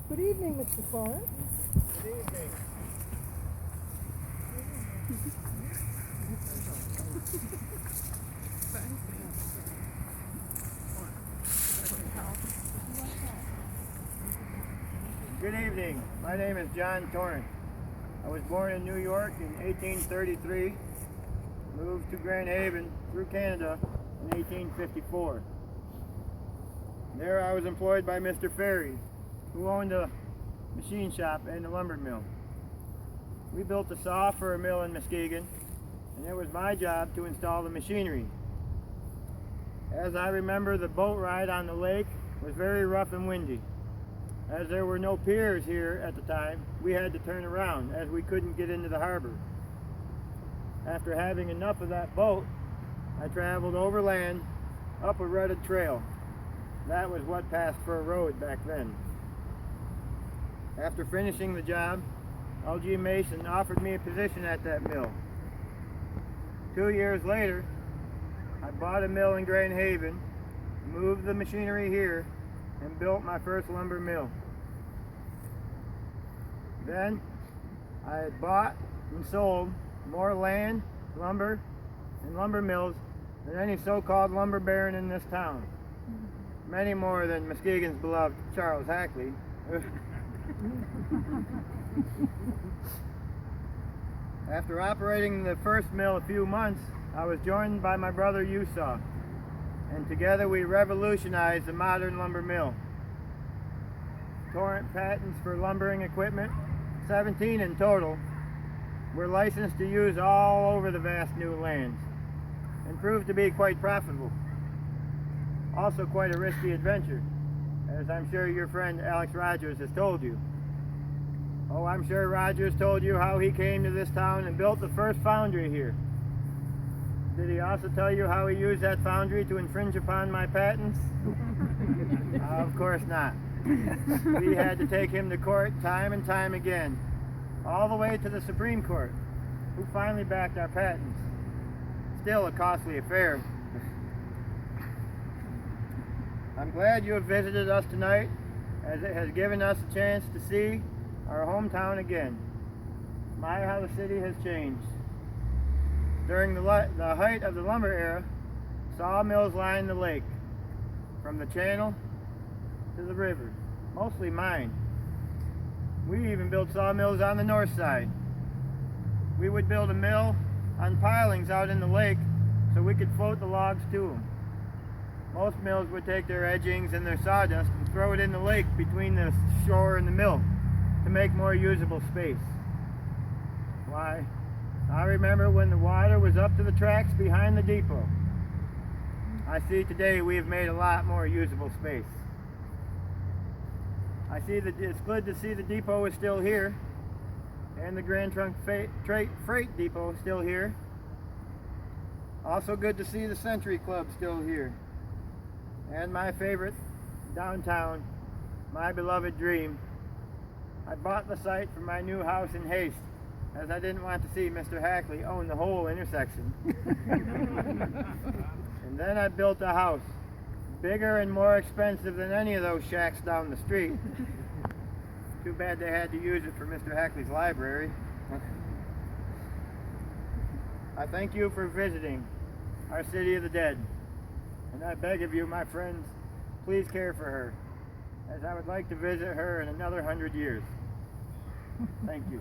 Good evening, Mr. Florence. Good evening. Good evening. My name is John Torrance. I was born in New York in 1833, moved to Grand Haven through Canada in 1854. There I was employed by Mr. Ferry, who owned a machine shop and a lumber mill. We built a saw for a mill in Muskegon, and it was my job to install the machinery. As I remember, the boat ride on the lake was very rough and windy. As there were no piers here at the time, we had to turn around as we couldn't get into the harbor. After having enough of that boat, I traveled overland up a rutted trail. That was what passed for a road back then. After finishing the job, L.G. Mason offered me a position at that mill. 2 years later, I bought a mill in Grand Haven, moved the machinery here, and built my first lumber mill. Then I had bought and sold more land, lumber, and lumber mills than any so-called lumber baron in this town. Many more than Muskegon's beloved Charles Hackley. After operating the first mill a few months, I was joined by my brother Usaw, and together we revolutionized the modern lumber mill. Torrent patents for lumbering equipment, 17 in total, were licensed to use all over the vast new lands, and proved to be quite profitable. Also quite a risky adventure, as I'm sure your friend Alex Rogers has told you. Oh, I'm sure Rogers told you how he came to this town and built the first foundry here. Did he also tell you how he used that foundry to infringe upon my patents? Of course not. We had to take him to court time and time again, all the way to the Supreme Court, who finally backed our patents. Still a costly affair. I'm glad you have visited us tonight, as it has given us a chance to see our hometown again. My, how the city has changed. During the height of the lumber era, sawmills lined the lake, from the channel to the river, mostly mine. We even built sawmills on the north side. We would build a mill on pilings out in the lake so we could float the logs to them. Most mills would take their edgings and their sawdust and throw it in the lake between the shore and the mill to make more usable space. Why, I remember when the water was up to the tracks behind the depot. I see today we have made a lot more usable space. I see that it's good to see the depot is still here, and the Grand Trunk Freight Depot is still here. Also good to see the Century Club still here. And my favorite, downtown, my beloved Dream. I bought the site for my new house in haste, as I didn't want to see Mr. Hackley own the whole intersection. And then I built a house, bigger and more expensive than any of those shacks down the street. Too bad they had to use it for Mr. Hackley's library. I thank you for visiting our city of the dead. And I beg of you, my friends, please care for her, as I would like to visit her in another 100 years. Thank you.